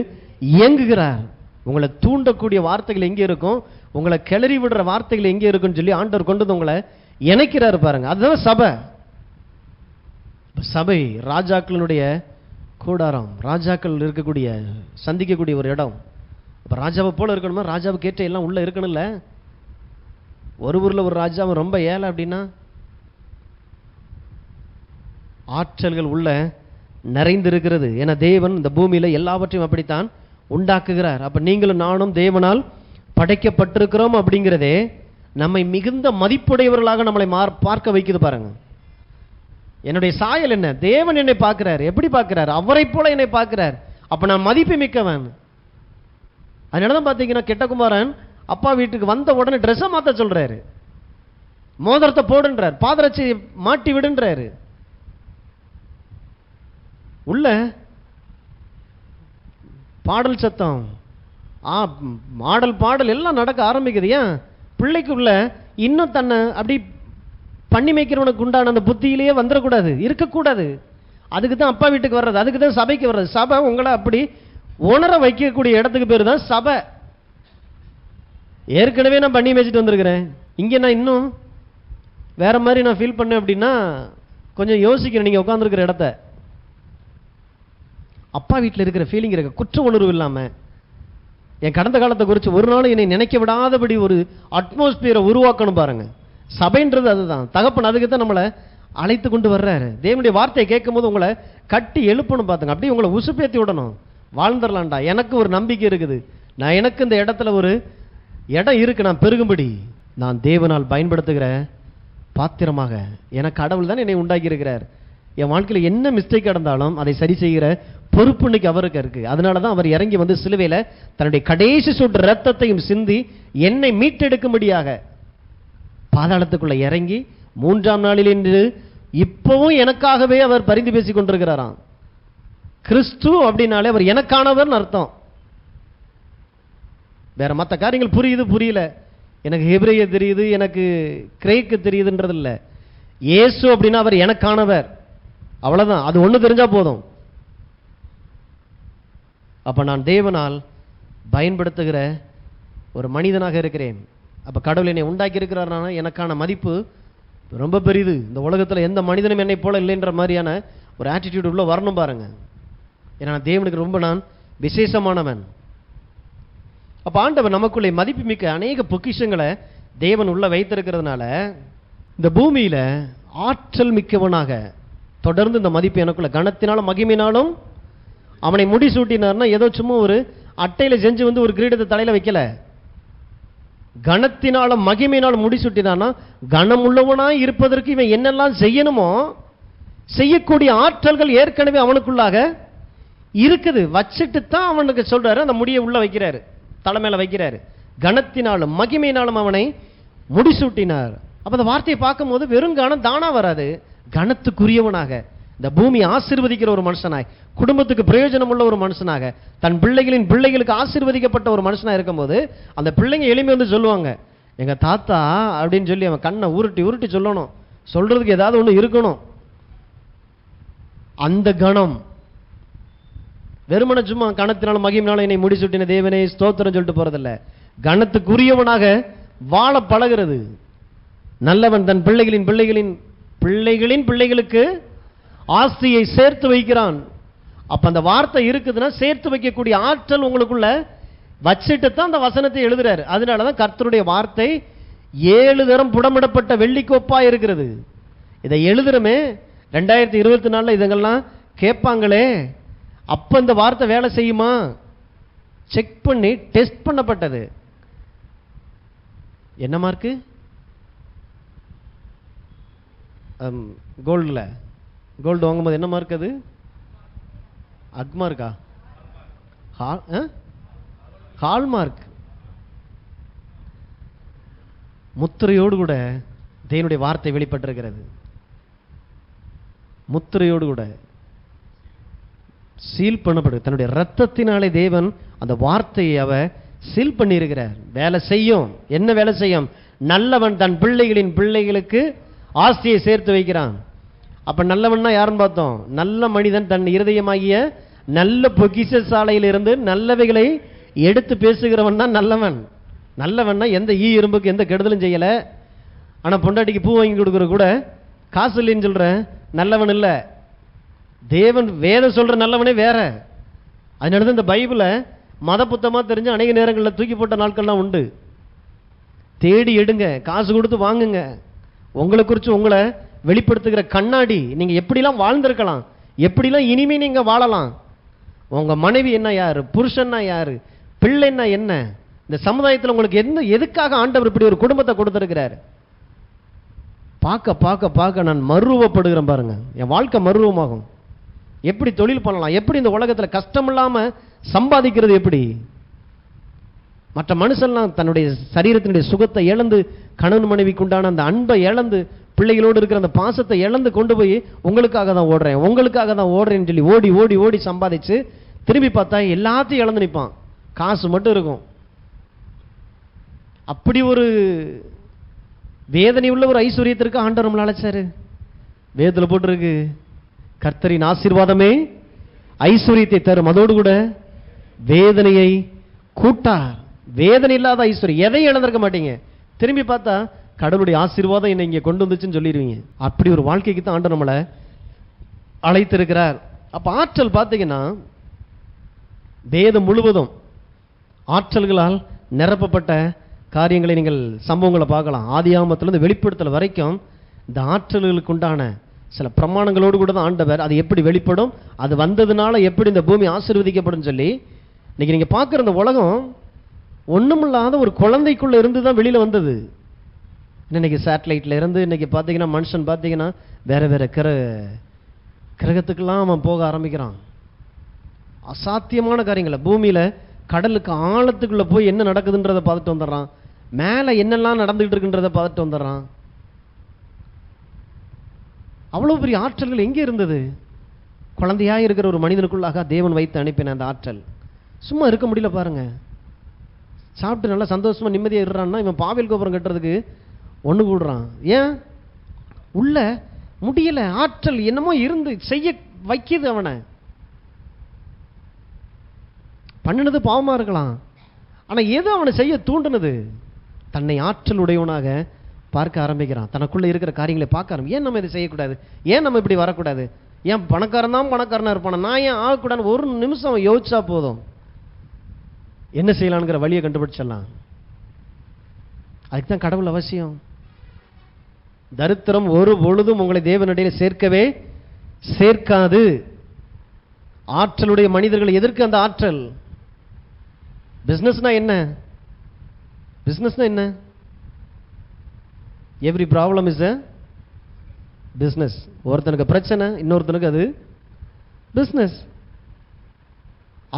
இயங்குகிறார். உங்களை தூண்டக்கூடிய வார்த்தைகள் எங்கே இருக்கும், உங்களை கிளறி விடுற வார்த்தைகள் எங்கே இருக்குன்னு சொல்லி ஆண்டவர் கொண்டு வந்து உங்களை இணைக்கிறாரு பாருங்க. அதுதான் சபை. சபை ராஜாக்களுடைய கூடாரம், ராஜாக்கள் இருக்கக்கூடிய சந்திக்கக்கூடிய ஒரு இடம். இப்ப ராஜாவை போல இருக்கணுமா, ராஜாவுக்கு ஏற்ற எல்லாம் உள்ள இருக்கணும்ல. ஒரு ஊர்ல ஒரு ராஜா அவன் ரொம்ப ஏழை அப்படின்னா ஆற்றல்கள் உள்ள நிறைந்திருக்கிறது. ஏன்னா தேவன் இந்த பூமியில எல்லாவற்றையும் அப்படித்தான் உண்டாக்குகிறார். அப்ப நீங்களும் நானும் தேவனால் படைக்கப்பட்டிருக்கிறோம் அப்படிங்கிறதே நம்மை மிகுந்த மதிப்புடையவர்களாக நம்மளை பார்க்க வைக்குது பாருங்க. என்னுடைய சாயல் என்ன? தேவன் என்னை பார்க்கிறார். எப்படி பார்க்கிறார்? அவரை போல என்னை பார்க்கிறார். அப்ப நான் மதிப்பு மிக்கவன். அதனாலதான் பாத்தீங்கன்னா கெட்டகுமாரன் அப்பா வீட்டுக்கு வந்த உடனே ட்ரெஸ்ஸை மாத்த சொல்றாரு, மோதிரத்தை போடுன்றார், பாதரட்சி மாட்டி விடுன்றாரு. உள்ள பாடல் சத்தம், பாடல் எல்லாம் நடக்க ஆரம்பிக்குது. ஏன்? பிள்ளைக்குள்ள இன்னும் தன்னை அப்படி பண்ணி மேய்க்கிறவனுக்கு உண்டான அந்த புத்தியிலேயே வந்துடக்கூடாது, இருக்கக்கூடாது. அதுக்கு தான் அப்பா வீட்டுக்கு வர்றது, அதுக்கு தான் சபைக்கு வர்றது. சபை உங்களை அப்படி உணர வைக்கக்கூடிய இடத்துக்கு பேர் தான் சபை. ஏற்கனவே நான் பண்ணி மேய்ச்சிட்டு வந்திருக்கிறேன், இங்கே நான் இன்னும் வேற மாதிரி நான் ஃபீல் பண்ணேன் அப்படின்னா கொஞ்சம் யோசிக்கிறேன். நீங்கள் உட்காந்துருக்கிற இடத்த அப்பா வீட்டில் இருக்கிற ஃபீலிங் இருக்க, குற்ற உணர்வு இல்லாமல் என் கடந்த காலத்தை குறித்து ஒரு நாள் என்னை நினைக்க விடாதபடி ஒரு அட்மாஸ்பியரை உருவாக்கணும் பாருங்க. சபைன்றது அதுதான். தகப்பன் அதுக்கு தான் நம்மளை அழைத்து கொண்டு வர்றாரு. தேவனுடைய வார்த்தையை கேட்கும் போது உங்களை கட்டி எழுப்பணும் பார்த்துங்க, அப்படியே உங்களை உசுப்பேற்றி விடணும். வாழ்ந்துடலாம்டா, எனக்கு ஒரு நம்பிக்கை இருக்குது, நான் எனக்கு இந்த இடத்துல ஒரு இடம் இருக்கு, நான் பெருகும்படி நான் தேவனால் பயன்படுத்துகிற பாத்திரமாக எனக்கு கடவுள் தான் என்னை உண்டாக்கி இருக்கிறார். என் வாழ்க்கையில் என்ன மிஸ்டேக் நடந்தாலும் அதை சரி செய்கிற பொறுப்பு இன்னைக்கு அவருக்கு இருக்கு. அதனால தான் அவர் இறங்கி வந்து சிலுவையில் தன்னுடைய கடைசி சொட்டு ரத்தத்தையும் சிந்தி என்னை மீட்டெடுக்கும்படியாக பாதாளத்துக்குள்ள இறங்கி 3ஆம் நாளில் என்று இப்பவும் எனக்காகவே அவர் பரிந்து பேசிக் கொண்டிருக்கிறாராம். கிறிஸ்து அப்படின்னாலே அவர் எனக்கானவர்னு அர்த்தம். வேற மற்ற காரியங்கள் புரியுது புரியல, எனக்கு ஹெப்ரேய தெரியுது, எனக்கு கிரேக்கு தெரியுதுன்றது இல்லை. இயேசு அப்படின்னா அவர் எனக்கானவர், அவ்வளவுதான். அது ஒண்ணு தெரிஞ்சா போதும். அப்ப நான் தேவனால் பயன்படுத்துகிற ஒரு மனிதனாக இருக்கிறேன். அப்ப கடவுள் என்னை உண்டாக்கி இருக்கிறார்னா எனக்கான மதிப்பு ரொம்ப பெரிது. இந்த உலகத்துல எந்த மனிதனும் என்னை போல இல்லைன்ற மாதிரியான ஒரு ஆட்டிடியூட் உள்ள வரணும் பாருங்க. ஏன்னா தேவனுக்கு ரொம்ப நான் விசேஷமானவன். அப்ப ஆண்டவர் நமக்குள்ளே மதிப்பு மிக்க அநேக பொக்கிஷங்களை தேவன் உள்ள வைத்திருக்கிறதுனால இந்த பூமியில ஆற்றல் மிக்கவனாக தொடர்ந்து இந்த மதிப்பு எனக்குள்ள கனத்தினாலும் மகிமையினாலும் அவனை முடிசூட்டினார்னா ஏதோ சும்மா ஒரு அட்டையில செஞ்சு வந்து ஒரு கிரீடத்தை தலையில வைக்கல. கனத்தினாலும் மகிமையினாலும் முடிசூட்டினான்னா கனம் உள்ளவனாய் இருப்பதற்கு இவன் என்னெல்லாம் செய்யணுமோ செய்யக்கூடிய ஆற்றல்கள் ஏற்கனவே அவனுக்குள்ளாக இருக்குது. வச்சுட்டு தான் அவனுக்கு சொல்றாரு, அந்த முடியை உள்ள வைக்கிறாரு, தலைமையில வைக்கிறாரு. கனத்தினாலும் மகிமையினாலும் அவனை முடிசூட்டினார். அப்ப அந்த வார்த்தையை பார்க்கும் போது வெறும் கனம் தானா வராது, கனத்துக்குரியவனாக இந்த பூமி ஆசீர்வதிக்கிற ஒரு மனுஷனாய், குடும்பத்துக்கு பிரயோஜனம் உள்ள ஒரு மனுஷனாக, தன் பிள்ளைகளின் பிள்ளைகளுக்கு ஆசீர்வதிக்கப்பட்ட ஒரு மனுஷனா இருக்கும்போது அந்த பிள்ளைங்க எளிமை வந்து சொல்லுவாங்க, எங்க தாத்தா அப்படின்னு சொல்லி அவன் கண்ணை உருட்டி உருட்டி சொல்லணும். சொல்றதுக்கு ஏதாவது ஒண்ணு இருக்கணும். அந்த கணம் வெறுமன சும்மா கணத்தினாலும் மகிமையினாலும் என்னை முடிசூட்டின தேவனே ஸ்தோத்திரம் சொல்லிட்டு போறதில்ல, கனத்துக்குரியவனாக வாழ பழகிறது. நல்லவன் தன் பிள்ளைகளின் பிள்ளைகளின் பிள்ளைகளின் பிள்ளைகளுக்கு ஆஸ்தியை சேர்த்து வைக்கிறான். அப்ப அந்த வார்த்தை இருக்குதுன்னா சேர்த்து வைக்கக்கூடிய ஆற்றல் உங்களுக்குள்ள வச்சிட்டு தான் அந்த வசனத்தை எழுதுறாரு. அதனாலதான் கர்த்தருடைய வார்த்தை 7 தரம் புடமிடப்பட்ட வெள்ளிக்கோப்பா இருக்கிறது. இதை எழுதுறமே 2024 இதெல்லாம் கேட்பாங்களே, அப்ப இந்த வார்த்தை வேலை செய்யுமா? செக் பண்ணி டெஸ்ட் பண்ணப்பட்டது. என்ன மார்க்கு? கோல்டு வாங்கும்போது என்ன மார்க் அது? அக்மார்க்கா? ஹால்மார்க். முத்திரையோடு கூட தேவனுடைய வார்த்தை வெளிப்பட்டிருக்கிறது. முத்திரையோடு கூட சீல் பண்ணப்படுது. தன்னுடைய ரத்தத்தினாலே தேவன் அந்த வார்த்தையை அவ சீல் பண்ணி இருக்கிறார். வேலை செய்யும். என்ன வேலை செய்யும்? நல்லவன் தன் பிள்ளைகளின் பிள்ளைகளுக்கு ஆஸ்தியை சேர்த்து வைக்கிறான். அப்ப நல்லவன்னா யாருன்னு பார்த்தோம்? நல்ல மனிதன் தன் இருதயமாகிய நல்ல பொக்கிஷ சாலையிலிருந்து நல்லவைகளை எடுத்து பேசுகிறவன் தான் நல்லவன். நல்லவன்னா எந்த எறும்புக்கு எந்த கெடுதலும் செய்யல, ஆனா பொண்டாட்டிக்கு பூ வாங்கி கொடுக்குற கூட காசு இல்லைன்னு சொல்ற நல்லவன் இல்ல. தேவன் வேதம் சொல்ற நல்லவனே வேற. அதனாலதான் இந்த பைபிளை மத புத்தமா தெரிஞ்சு அநேக நேரங்களில் தூக்கி போட்ட நாட்கள்லாம் உண்டு. தேடி எடுங்க, காசு கொடுத்து வாங்குங்க. உங்களை குறித்து உங்களை வெளிப்படுத்துகிற கண்ணாடி. நீங்க எப்படிலாம் வாழ்ந்திருக்கலாம், எப்படிலாம் இனிமே நீங்க வாழலாம். உங்க மனைவி என்ன யாரு, புருஷன்னா யாரு, பிள்ளைன்னா என்ன, இந்த சமுதாயத்தில் உங்களுக்கு எதுக்காக ஆண்டவர் இப்படி ஒரு குடும்பத்தை கொடுத்திருக்கிறார்? பார்க்க பார்க்க பார்க்க நான் மறுரூபப்படுகிறேன் பாருங்க. என் வாழ்க்கை மறுரூபமாகும். எப்படி தொழில் பண்ணலாம், எப்படி இந்த உலகத்தில் கஷ்டம் இல்லாமல் சம்பாதிக்கிறது, எப்படி மற்ற மனுஷன்லாம் தன்னுடைய சரீரத்தினுடைய சுகத்தை இழந்து, கணவன் மனைவிக்கு உண்டான அந்த அன்பை இழந்து, பிள்ளைகளோடு இருக்கிற அந்த பாசத்தை இழந்து கொண்டு போய் உங்களுக்காக தான் ஓடுறேன், உங்களுக்காக தான் ஓடுறேன்னு சொல்லி ஓடி ஓடி ஓடி சம்பாதிச்சு திரும்பி பார்த்தா எல்லாத்தையும் இழந்து நிற்பான். காசு மட்டும் இருக்கும். அப்படி ஒரு வேதனை உள்ள ஒரு ஐஸ்வர்யத்திற்கு ஆண்டவர் நம்மளை அழைச்சாரு. வேதத்தில் போட்டிருக்கு, கர்த்தரின் ஆசீர்வாதமே ஐஸ்வர்யத்தை தரும், அதோடு கூட வேதனையை கூட்டார். வேதனை இல்லாத ஐஸ்வர்யம், எதையும் இழந்திருக்க மாட்டீங்க. திரும்பி பார்த்தா கடவுளுடைய ஆசீர்வாதம் என்னை இங்கே கொண்டு வந்துச்சுன்னு சொல்லிடுவீங்க. அப்படி ஒரு வாழ்க்கைக்கு தான் ஆண்டவர் நம்மளை அழைத்திருக்கிறார். அப்போ ஆற்றல் பார்த்தீங்கன்னா வேதம் முழுவதும் ஆற்றல்களால் நிரப்பப்பட்ட காரியங்களை நீங்கள் சம்பவங்களை பார்க்கலாம். ஆதியாகமத்திலிருந்து வெளிப்படுத்தல் வரைக்கும் இந்த ஆற்றல்களுக்கு உண்டான சில பிரமாணங்களோடு கூட தான் ஆண்டவர் அது எப்படி வெளிப்படும், அது வந்ததுனால எப்படி இந்த பூமி ஆசீர்வதிக்கப்படும் சொல்லி இன்னைக்கு நீங்கள் பார்க்குற இந்த உலகம் ஒன்றுமில்லாத ஒரு குழந்தைக்குள்ளே இருந்து தான் வெளியில் வந்தது. இன்னைக்கு சேட்டலைட்டில் இருந்து இன்னைக்கு பார்த்தீங்கன்னா மனுஷன் பார்த்தீங்கன்னா வேற வேற கிரகத்துக்கெல்லாம் அவன் போக ஆரம்பிக்கிறான். அசாத்தியமான காரியங்களை பூமியில் கடலுக்கு ஆழத்துக்குள்ளே போய் என்ன நடக்குதுன்றதை பார்த்துட்டு வந்துடுறான். மேலே என்னெல்லாம் நடந்துகிட்டு இருக்குன்றதை பார்த்துட்டு வந்துடுறான். அவ்வளோ பெரிய ஆற்றல்கள் எங்கே இருந்தது? குழந்தையாக இருக்கிற ஒரு மனிதனுக்குள்ளாக தேவன் வைத்து அனுப்பின அந்த ஆற்றல். சும்மா இருக்க முடியல பாருங்க. சாப்பிட்டு நல்லா சந்தோஷமாக நிம்மதியாக இருறான்னா இவன் பாவேல் கோபுரம் கட்டுறதுக்கு ஒன்று கூடுறான். ஏன்? உள்ள முடியல. ஆற்றல் என்னமோ இருந்து செய்ய வைக்கிது. அவனை பண்ணினது பாவமாக இருக்கலாம், ஆனால் ஏதோ அவனை செய்ய தூண்டினது தன்னை ஆற்றல் உடையவனாக பார்க்க ஆரம்பிக்கிறான். தனக்குள்ளே இருக்கிற காரியங்களை பார்க்க ஆரம்பி. ஏன் நம்ம இதை செய்யக்கூடாது? ஏன் நம்ம இப்படி வரக்கூடாது? ஏன் பணக்காரன் தான் பணக்காரனாக இருப்பான, நான் ஏன் ஆகக்கூடாது? ஒரு நிமிஷம் யோசிச்சா போதும், என்ன செய்யலான்ங்கிற வழியை கண்டுபிடிச்சிடலாம். அதுக்கு தான் கடவுள் அவசியம். தரித்திரம் ஒரு பொழுதும் உங்களை தேவனிடையே சேர்க்கவே சேர்க்காது. ஆற்றலுடைய மனிதர்கள் எதற்கு அந்த ஆற்றல்? பிசினஸ்னா என்ன? பிசினஸ்னா என்ன? Every problem is a business. ஒருத்தனுக்கு பிரச்சனை, இன்னொருத்தனுக்கு அது பிசினஸ்.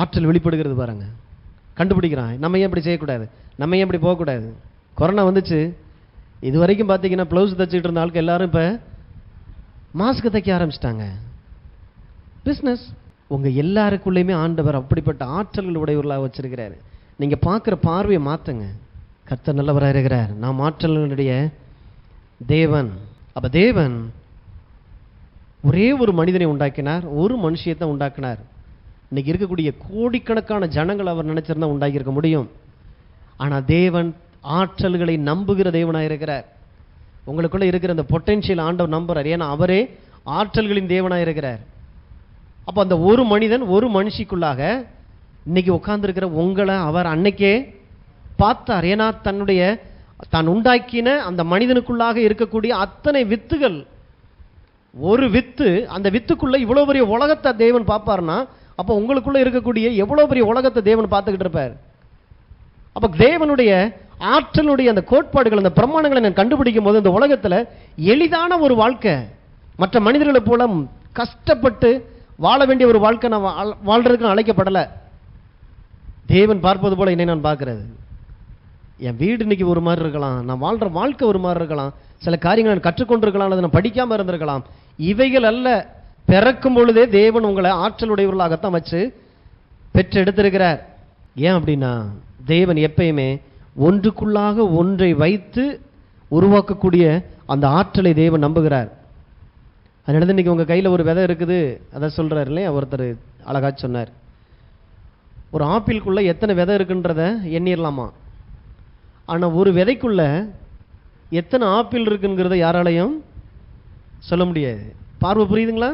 ஆற்றல் வெளிப்படுகிறது பாருங்க. கண்டுபிடிக்கிறான். நம்ம ஏன் இப்படி செய்யக்கூடாது, நம்ம ஏன் இப்படி போகக்கூடாது. கொரோனா வந்துச்சு, இது வரைக்கும் பார்த்தீங்கன்னா ப்ளவுஸ் தைச்சிட்டு இருந்த ஆளுக்கு எல்லாரும் இப்போ மாஸ்க் தைக்க ஆரம்பிச்சிட்டாங்க. பிஸ்னஸ். உங்கள் எல்லாருக்குள்ளேயுமே ஆண்டவர் அப்படிப்பட்ட ஆற்றல்கள் உடையவர்களாக வச்சிருக்கிறாரு. நீங்கள் பார்க்குற பார்வையை மாற்றுங்க. கர்த்தர் நல்லவராக இருக்கிறார். நாம் ஆற்றல்களுடைய தேவன். அப்போ தேவன் ஒரே ஒரு மனிதனை உண்டாக்கினார், ஒரு மனுஷியத்தை உண்டாக்கினார். இன்னைக்கு இருக்கக்கூடிய கோடிக்கணக்கான ஜனங்கள் அவர் நினைச்சிருந்தா உண்டாக்கியிருக்க முடியும். ஆனால் தேவன் ஆற்றல்களை நம்புகிற தேவனாக இருக்கிறார். உங்களுக்குள்ள இருக்கிற அந்த பொட்டென்ஷியல் ஆண்டவர் நம்புறார். ஏன்னா அவரே ஆற்றல்களின் தேவனாக இருக்கிறார். அப்போ அந்த ஒரு மனிதன் ஒரு மனுஷிக்குள்ளாக இன்னைக்கு உட்கார்ந்துருக்கிற உங்களை அவர் அன்னைக்கே பார்த்தார். ஏன்னா தான் உண்டாக்கின அந்த மனிதனுக்குள்ளாக இருக்கக்கூடிய அத்தனை வித்துகள், ஒரு வித்து, அந்த வித்துக்குள்ள இவ்வளோ பெரிய உலகத்தை தேவன் பார்ப்பார்னா அப்போ உங்களுக்குள்ள இருக்கக்கூடிய எவ்வளோ பெரிய உலகத்தை தேவன் பார்த்துக்கிட்டு இருப்பார். அப்போ தேவனுடைய ஆற்றலுடைய அந்த கோட்பாடுகள், அந்த பிரமாணங்களை நான் கண்டுபிடிக்கும் போது இந்த உலகத்தில் எளிதான ஒரு வாழ்க்கை, மற்ற மனிதர்களை போல கஷ்டப்பட்டு வாழ வேண்டிய ஒரு வாழ்க்கை நான் வாழ்றதுக்கு நான் அழைக்கப்படலை. தேவன் பார்ப்பது போல என்னை நான் பார்க்கறது. என் வீடு இன்னைக்கு ஒரு மாதிரி இருக்கலாம், நான் வாழ்ற வாழ்க்கை ஒரு மாதிரி இருக்கலாம், சில காரியங்கள் நான் கற்றுக்கொண்டிருக்கலாம், அல்லது நான் படிக்காமல் இருந்திருக்கலாம். இவைகள் அல்ல. பிறக்கும் பொழுதே தேவன் உங்களை ஆற்றலுடையவர்களாகத்தான் வச்சு பெற்றெடுத்திருக்கிறார். ஏன் அப்படின்னா தேவன் எப்பயுமே ஒன்றுக்குள்ளாக ஒன்றை வைத்து உருவாக்கக்கூடிய அந்த ஆற்றலை தேவன் நம்புகிறார். அதனால இன்னைக்கு உங்கள் கையில் ஒரு விதை இருக்குது, அதை சொல்கிறார் இல்லையா, ஒருத்தர் அழகா சொன்னார். ஒரு ஆப்பிள்குள்ளே எத்தனை விதை இருக்குன்றத எண்ணிடலாமா, ஆனால் ஒரு விதைக்குள்ள எத்தனை ஆப்பிள் இருக்குங்கிறத யாராலையும் சொல்ல முடியாது. பார்வை புரியுதுங்களா?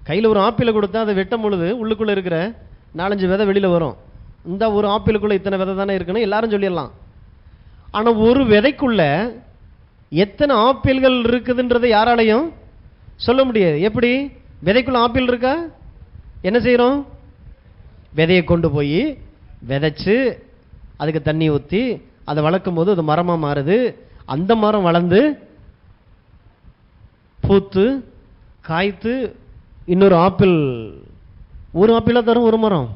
கையில் ஒரு ஆப்பிளை கொடுத்தா அதை வெட்டும் பொழுது உள்ளுக்குள்ளே இருக்கிற 4-5 விதை வெளியில் வரும். இந்த ஒரு ஆப்பிளுக்குள்ளே இத்தனை விதை தானே இருக்குன்னு எல்லாரும் சொல்லிடலாம். ஆனால் ஒரு விதைக்குள்ள எத்தனை ஆப்பிள்கள் இருக்குதுன்றதை யாராலையும் சொல்ல முடியாது. எப்படி? விதைக்குள்ள ஆப்பிள் இருக்கா? என்ன செய்கிறோம்? விதையை கொண்டு போய் விதைச்சு அதுக்கு தண்ணி ஊற்றி அதை வளர்க்கும் போது அது மரமாக மாறுது. அந்த மரம் வளர்ந்து பூத்து காய்த்து இன்னொரு ஆப்பிள், ஒரு ஆப்பிளாக தரும் ஒரு மரம்.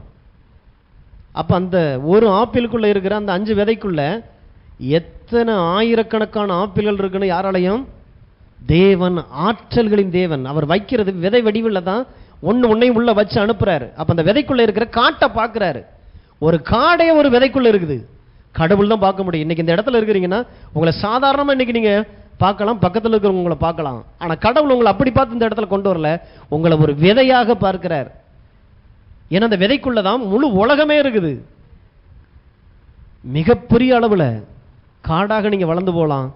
அப்போ அந்த ஒரு ஆப்பிளுக்குள்ளே இருக்கிற அந்த 5 விதைக்குள்ள எத்தனை ஆயிரக்கணக்கான ஆப்பிள்கள் இருக்குன்னு யாராலையும், தேவன், ஆற்றல்களின் தேவன், அவர் வைக்கிறது விதை வடிவில் தான் ஒன்னையும் உள்ள வச்சு அனுப்புறாரு. அப்போ அந்த விதைக்குள்ள இருக்கிற காட்டை பார்க்குறாரு. ஒரு காடே ஒரு விதைக்குள்ள இருக்குது. கடவுள் தான் பார்க்க முடியும். இன்னைக்கு இந்த இடத்துல இருக்கிறீங்கன்னா உங்களை சாதாரணமாக இன்னைக்கு நீங்க பார்க்கலாம், பக்கத்தில் இருக்கிறவங்க உங்களை பார்க்கலாம். ஆனால் கடவுள் உங்களை அப்படி பார்த்து இந்த இடத்துல கொண்டு வரல, உங்களை ஒரு விதையாக பார்க்கிறார். ஏன்னா அந்த விதைக்குள்ள தான் முழு உலகமே இருக்குது. மிகப்பெரிய அளவில் காடாக நீங்க வளர்ந்து போகலாம்.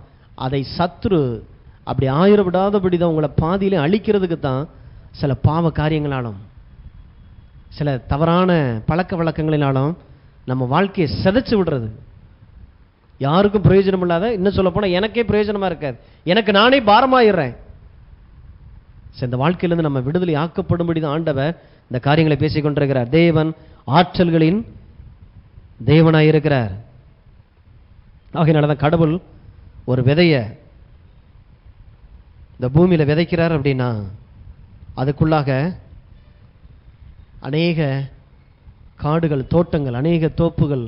அதை சத்துரு அப்படி ஆயிரப்படாதபடி தான் உங்களை பாதியிலே அழிக்கிறதுக்கு தான் சில பாவ காரியங்களாலும் சில தவறான பழக்க வழக்கங்களினாலும் நம்ம வாழ்க்கையை சிதைச்சு விடுறது. யாருக்கும் பிரயோஜனம் இல்லாத, இன்னும் சொல்ல போனால் எனக்கே பிரயோஜனமா இருக்காது, எனக்கு நானே பாரமாயிடுறேன். இந்த வாழ்க்கையிலிருந்து நம்ம விடுதலை ஆக்கப்படும்படி தான் ஆண்டவர் இந்த காரியங்களை பேசிக் கொண்டிருக்கிறார். தேவன் ஆற்றல்களின் தேவனாயிருக்கிறார். ஆகையினால தான் கடவுள் ஒரு விதைய இந்த பூமியில விதைக்கிறார் அப்படின்னா அதுக்குள்ளாக அநேக காடுகள், தோட்டங்கள், அநேக தோப்புகள்,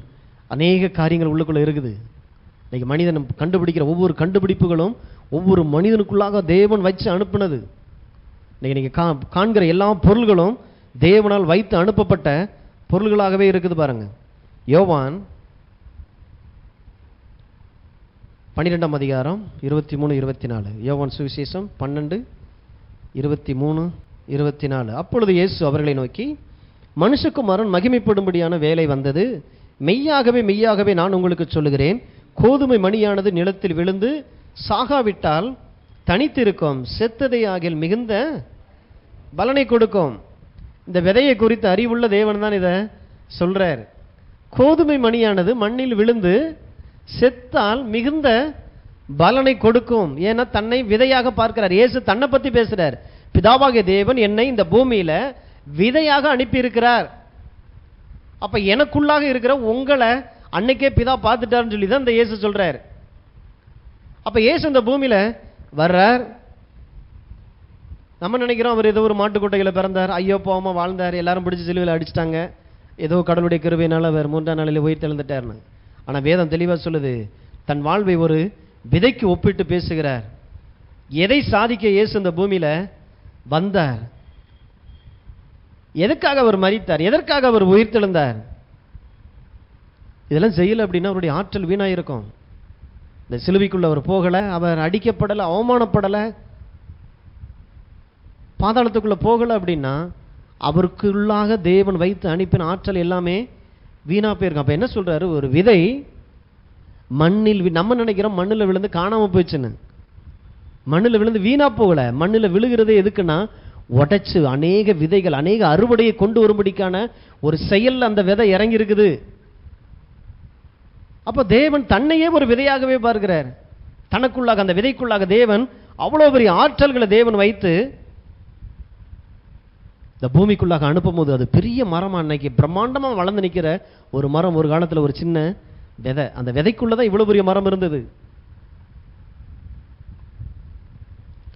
அநேக காரியங்கள் உள்ளுக்குள்ள இருக்குது. இன்னைக்கு மனிதன் கண்டுபிடிக்கிற ஒவ்வொரு கண்டுபிடிப்புகளும் ஒவ்வொரு மனிதனுக்குள்ளாக தேவன் வச்சு அனுப்புனது. இன்னைக்கு நீங்க காண்கிற எல்லா பொருள்களும் தேவனால் வைத்து அனுப்பப்பட்ட பொருள்களாகவே இருக்குது. பாருங்க, யோவான் 12ஆம் அதிகாரம் 23, 24. யோவான் சுவிசேஷம் 12, 23, 24. அப்பொழுது இயேசு அவர்களை நோக்கி, மனுஷகுமாரன் மகிமைப்படும்படியான வேலை வந்தது. மெய்யாகவே மெய்யாகவே நான் உங்களுக்கு சொல்லுகிறேன், கோதுமை மணியானது நிலத்தில் விழுந்து சாகாவிட்டால் தனித்திருக்கும், செத்ததை ஆகில் மிகுந்த பலனை கொடுக்கும். இந்த விதையை குறித்து அறிவுள்ள தேவன் தான் இதை சொல்றார். கோதுமை மணியானது மண்ணில் விழுந்து செத்தால் மிகுந்த பலனை கொடுக்கும். ஏன்னா தன்னை விதையாக பார்க்கிறார். இயேசு தன்னை பத்தி பேசுறார். பிதாவாகிய தேவன் என்னை இந்த பூமியில விதையாக அனுப்பி இருக்கிறார். அப்ப எனக்குள்ளாக இருக்கிற உங்களை அன்னைக்கே பிதா பார்த்துட்டாருன்னு சொல்லி தான் இந்த இயேசு சொல்றார். அப்ப இயேசு இந்த பூமியில வர்றார். நம்ம நினைக்கிறோம் அவர் ஏதோ ஒரு மாட்டுக்கொட்டையில பிறந்தார், ஐயோ போகாம வாழ்ந்தார், எல்லாரும் பிடிச்சி சிலுவையில் அடிச்சிட்டாங்க, ஏதோ கடவுளுடைய கிருபையினால அவர் 3ஆம் நாளில் உயிர் தெழுந்துட்டார்னு. ஆனா வேதம் தெளிவா சொல்லுது, தன் வாழ்வை ஒரு விதைக்கு ஒப்பிட்டு பேசுகிறார். எதை சாதிக்க இயேசு இந்த பூமியில வந்தார்? எதுக்காக அவர் மரித்தார்? எதற்காக அவர் உயிர் தெழுந்தார்? இதெல்லாம் செய்யல அப்படின்னா அவருடைய ஆற்றல் வீணாயிருக்கும். இந்த சிலுவைக்குள்ள அவர் போகல, அவர் அடிக்கப்படலை, அவமானப்படலை, பாதாளத்துக்குள்ள போகல அப்படின்னா அவருக்குள்ளாக தேவன் வைத்து அனுப்பின ஆற்றல் எல்லாமே வீணா போயிருக்கும். அப்ப என்ன சொல்றாரு, ஒரு விதை மண்ணில், நம்ம நினைக்கிறோம் மண்ணில் விழுந்து காணாம போயிடுச்சுன்னு. மண்ணில் விழுந்து வீணா போகல. மண்ணில் விழுகிறது எதுக்குன்னா உடைச்சு அநேக விதைகள், அநேக அறுவடையை கொண்டு வரும்படிக்கான ஒரு செயல் அந்த விதை இறங்கி இருக்குது. அப்ப தேவன் தன்னையே ஒரு விதையாகவே பார்க்கிறார். தனக்குள்ளாக அந்த விதைக்குள்ளாக தேவன் அவ்வளவு பெரிய ஆற்றல்களை தேவன் வைத்து இந்த பூமிக்குள்ளாக அனுப்பும் போது அது பெரிய மரமா, அன்னைக்கு பிரம்மாண்டமா வளர்ந்து நிற்கிற ஒரு மரம், ஒரு காலத்துல ஒரு சின்ன விதை, அந்த விதைக்குள்ளதான் இவ்வளவு பெரிய மரம் இருந்தது.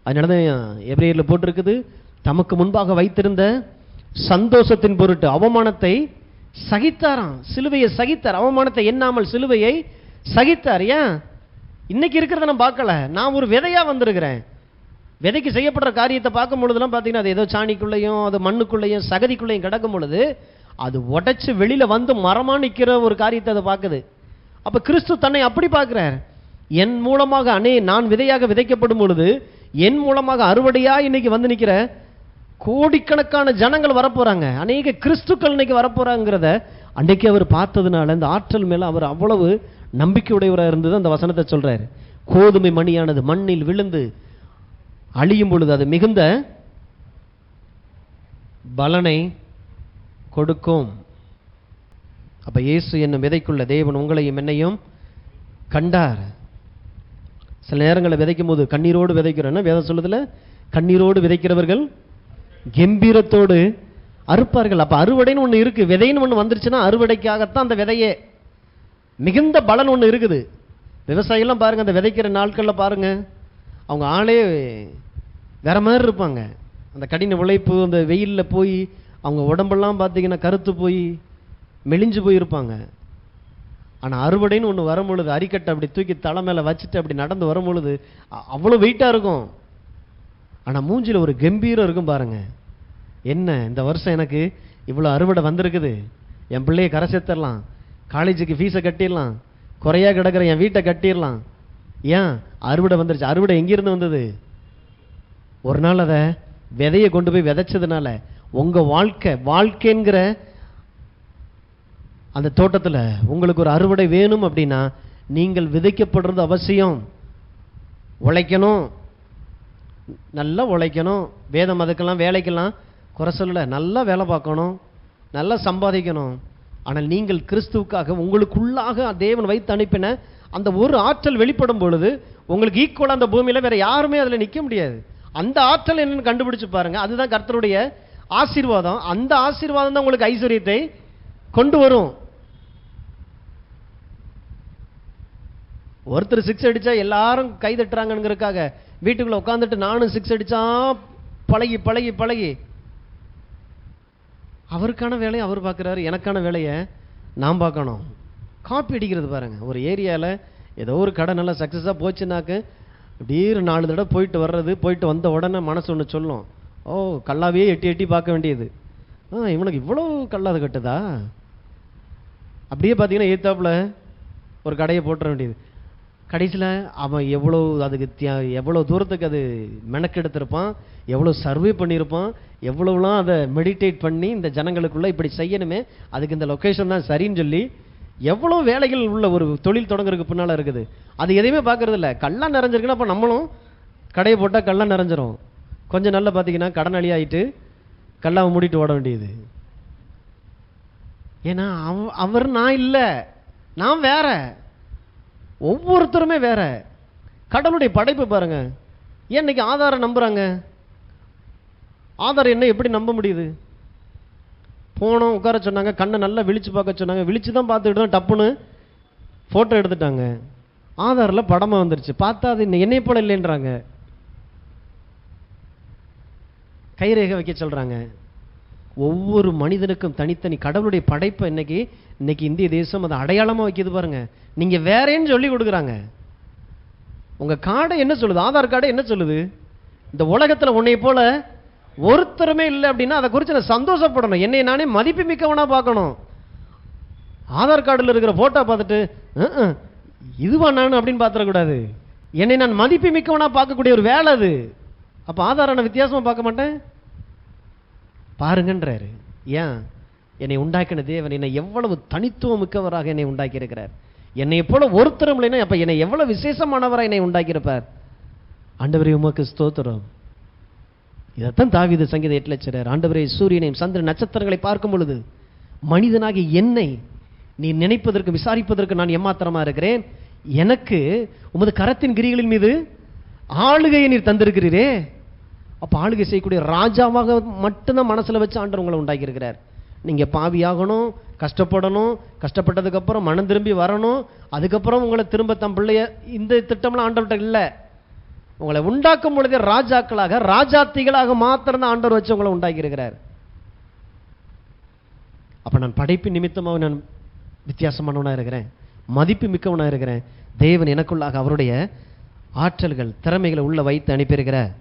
அதனாலதான் எபிரேயர்ல போட்டிருக்குது, தமக்கு முன்பாக வைத்திருந்த சந்தோஷத்தின் பொருட்டு அவமானத்தை சகித்தாராம். சிலுவையை சகித்தார், அவமானத்தை எண்ணாமல் சிலுவையை சகித்தார். ஏன்? இன்னைக்கு இருக்கிறத நான் பார்க்கல, நான் ஒரு விதையா வந்திருக்கிறேன். விதைக்கு செய்யப்படுற காரியத்தை பார்க்கும் பொழுதுலாம் பார்த்தீங்கன்னா அது ஏதோ சாணிக்குள்ளேயும் அது மண்ணுக்குள்ளேயும் சகதிக்குள்ளேயும் கிடக்கும் பொழுது அது உடைச்சு வெளியில வந்து மரமா நிற்கிற ஒரு காரியத்தை அதை பார்க்குது. அப்ப கிறிஸ்து தன்னை அப்படி பார்க்கிறார். என் மூலமாக நான் விதையாக விதைக்கப்படும் பொழுது என் மூலமாக அறுவடையா இன்னைக்கு வந்து நிற்கிற கோடிக்கணக்கான ஜனங்கள் வரப்போறாங்க, அநேக கிறிஸ்துக்கள் இன்னைக்கு வரப்போறாங்கிறத அன்னைக்கு அவர் பார்த்ததுனால இந்த ஆற்றல் மேல அவர் அவ்வளவு நம்பிக்கை உடையவராக இருந்தது. அந்த வசனத்தை சொல்றாரு, கோதுமை மணியானது மண்ணில் விழுந்து அழியும் பொழுது அது மிகுந்த பலனை கொடுக்கும். அப்ப இயேசு என்னும் விதைக்குள்ள தேவன் உங்களையும் என்னையும் கண்டார். சில நேரங்களில் விதைக்கும் போது கண்ணீரோடு விதைக்கிறோன்னா வேதம் சொல்லுதுல, கண்ணீரோடு விதைக்கிறவர்கள் கம்பீரத்தோடு அறுப்பார்கள். அப்ப அறுவடைன்னு ஒண்ணு இருக்கு, விதைன்னு ஒண்ணு வந்துருச்சுன்னா அறுவடைக்காகத்தான் அந்த விதையே. மிகுந்த பலன் ஒண்ணு இருக்குது. விவசாயிலாம் பாருங்க, அந்த விதைக்கிற நாட்கள்ல பாருங்க, அவங்க ஆளே வேற மாதிரி இருப்பாங்க. அந்த கடின உழைப்பு, அந்த வெயிலில் போய் அவங்க உடம்பெல்லாம் பார்த்தீங்கன்னா கருத்து போய் மெலிஞ்சு போயிருப்பாங்க. ஆனால் அறுவடைன்னு ஒன்று வரும் பொழுது அரிக்கட்டை அப்படி தூக்கி தலை மேலே வச்சுட்டு அப்படி நடந்து வரும் பொழுது அவ்வளோ வெயிட்டாக இருக்கும். ஆனால் மூஞ்சில் ஒரு கம்பீரம் இருக்கும் பாருங்க. என்ன இந்த வருஷம் எனக்கு இவ்வளோ அறுவடை வந்திருக்குது, என் பிள்ளையை கரை சேர்த்துடலாம், காலேஜுக்கு ஃபீஸை கட்டிடலாம், குறையா கிடக்கிற என் வீட்டை கட்டிடலாம். ஏன் அறுவடை வந்துருச்சு. அறுவடை எங்கிருந்து வந்தது? ஒரு நாள் அதை விதையை கொண்டு போய் விதைச்சதுனால. உங்கள் வாழ்க்கைங்கிற அந்த தோட்டத்தில் உங்களுக்கு ஒரு அறுவடை வேணும் அப்படின்னா நீங்கள் விதைக்கப்படுறது அவசியம். உழைக்கணும், நல்லா உழைக்கணும். வேதம் அதுக்கெல்லாம் வேலைக்கெல்லாம் குறை சொல்லலை. நல்லா வேலை பார்க்கணும், நல்லா சம்பாதிக்கணும். ஆனால் நீங்கள் கிறிஸ்துவுக்காக உங்களுக்குள்ளாக தேவன் வைத்து அனுப்பின அந்த ஒரு ஆற்றல் வெளிப்படும் பொழுது உங்களுக்கு ஈக்குவலாக அந்த பூமியில் வேற யாருமே அதில் நிற்க முடியாது. அந்த ஆற்றல் என்னன்னு கண்டுபிடிச்சு பாருங்க. அதுதான் கர்த்தருடைய ஆசீர்வாதம். அந்த ஆசீர்வாதம் தான் உங்களுக்கு ஐஸ்வர்யத்தை கொண்டு வரும். ஒருத்தர் 6 அடிச்சா எல்லாரும் கை தட்டுறாங்கிறதுக்காக வீட்டுக்குள்ள உட்காந்துட்டு நானும் 6 அடிச்சா பழகி பழகி பழகி அவருக்கான வேலையை அவர் பார்க்குறாரு, எனக்கான வேலையை நான் பார்க்கணும். காப்பி அடிக்கிறது பாருங்க. ஒரு ஏரியாவில் ஏதோ ஒரு கடை நல்லா சக்ஸஸாக போச்சுனாக்கு திடீர் 4 தடவை போயிட்டு வர்றது, போயிட்டு வந்த உடனே மனசு ஒன்று சொல்லும், ஓ கல்லாவே எட்டி எட்டி பார்க்க வேண்டியது. இவனுக்கு இவ்வளோ கல்லாது கட்டுதா. அப்படியே பார்த்தீங்கன்னா ஏத்தாப்புல ஒரு கடையை போட்டுற வேண்டியது. கடைசியில் அவன் எவ்வளோ தூரத்துக்கு அது மெனக்கெடுத்திருப்பான், எவ்வளோ சர்வே பண்ணியிருப்பான், எவ்வளோலாம் அதை மெடிடேட் பண்ணி இந்த ஜனங்களுக்குள்ளே இப்படி செய்யணுமே, அதுக்கு இந்த லொக்கேஷன் தான் சரின்னு சொல்லி எவ்வளோ வேலைகள் உள்ள ஒரு தொழில் தொடங்குறதுக்கு பின்னால் இருக்குது. அது எதையுமே பார்க்கறது இல்லை. கல்லாம் நிறைஞ்சிருக்குன்னா அப்போ நம்மளும் கடையை போட்டால் கல்லாம் நிறைஞ்சிரும். கொஞ்சம் நல்லா பார்த்தீங்கன்னா கடனாளி ஆகிட்டு கல்லாவை மூடிட்டு ஓட வேண்டியது. ஏன்னா அவர் நான் இல்லை, நான் வேற. ஒவ்வொருத்தருமே வேற. கடவுளுடைய படைப்பு பாருங்க. ஏன் இன்னைக்கு ஆதாரம் நம்புறாங்க? ஆதாரம் என்ன எப்படி நம்ப முடியுது? போனோம், உட்கார சொன்னாங்க, கண்ணை நல்லா விழிச்சு பார்க்க சொன்னாங்க, விழிச்சு தான் பார்த்துக்கிட்டு தான் டப்புன்னு ஃபோட்டோ எடுத்துட்டாங்க. ஆதாரில் படமாக வந்துருச்சு. பார்த்தா அது என்னை போல இல்லைன்றாங்க. கைரேகை வைக்க சொல்கிறாங்க. ஒவ்வொரு மனிதனுக்கும் தனித்தனி கடவுளுடைய படைப்பை இன்னைக்கு இந்திய தேசம் அதை அடையாளமாக வைக்கிது பாருங்க. நீங்கள் வேறேன்னு சொல்லி கொடுக்குறாங்க. உங்கள் கார்டை என்ன சொல்லுது? ஆதார் கார்டு என்ன சொல்லுது? இந்த உலகத்தில் உன்னை போல ஒருத்தருமே இல்லை அப்படின்னா அதை குறித்து நான் சந்தோஷப்படணும், என்னை நானே மதிப்பு மிக்கவனா பார்க்கணும். ஆதார் கார்டில் இருக்கிற போட்டோ பார்த்துட்டு இதுவா நான் அப்படின்னு பார்த்துடக்கூடாது. என்னை நான் மதிப்பு மிக்கவனா பார்க்கக்கூடிய ஒரு வேலை அது. அப்போ ஆதார நான் வித்தியாசமாக பார்க்க மாட்டேன் பாருங்கன்றாரு. ஏன்? என்னை உண்டாக்கின தேவன் என்னை எவ்வளவு தனித்துவம் மிக்கவராக என்னை உண்டாக்கி இருக்கிறார். என்னை போல ஒருத்தரும் இல்லைன்னா அப்போ என்னை எவ்வளவு விசேஷமானவராக என்னை உண்டாக்கியிருப்பார். ஆண்டவரே உமக்கு ஸ்தோத்திரம். இதைத்தான் தாவீது சங்கீதம் 8 லட்சம் ஆண்டவரே சூரியனையும் சந்திர நட்சத்திரங்களை பார்க்கும் பொழுது மனிதனாகி என்னை நீ நினைப்பதற்கு விசாரிப்பதற்கு நான் எம்மாத்திரமா இருக்கிறேன். எனக்கு உமது கரத்தின் கிரிகளின் மீது ஆளுகையை நீர் தந்திருக்கிறீரே. அப்போ ஆளுகை செய்யக்கூடிய ராஜாவாக மட்டும்தான் மனசில் வச்சு ஆண்டவர் உங்களை உண்டாக்கி இருக்கிறார். நீங்கள் பாவியாகணும், கஷ்டப்படணும், கஷ்டப்பட்டதுக்கப்புறம் மனம் திரும்பி வரணும், அதுக்கப்புறம் உங்களை திரும்ப தம் பிள்ளைய, இந்த திட்டம்லாம் ஆண்டவர்கிட்ட இல்லை. உங்களை உண்டாக்கும் பொழுதே ராஜாக்களாக ராஜாத்திகளாக மாத்திரம் தான் ஆண்டவர் வச்சு உங்களை உண்டாக்கி இருக்கிறார். அப்போ நான் படைப்பு நிமித்தமாக நான் வித்தியாசமானவனாக இருக்கிறேன், மதிப்பு மிக்கவனாக இருக்கிறேன். தேவன் எனக்குள்ளாக அவருடைய ஆற்றல்கள் திறமைகளை உள்ள வைத்து அனுப்பியிருக்கிறார்.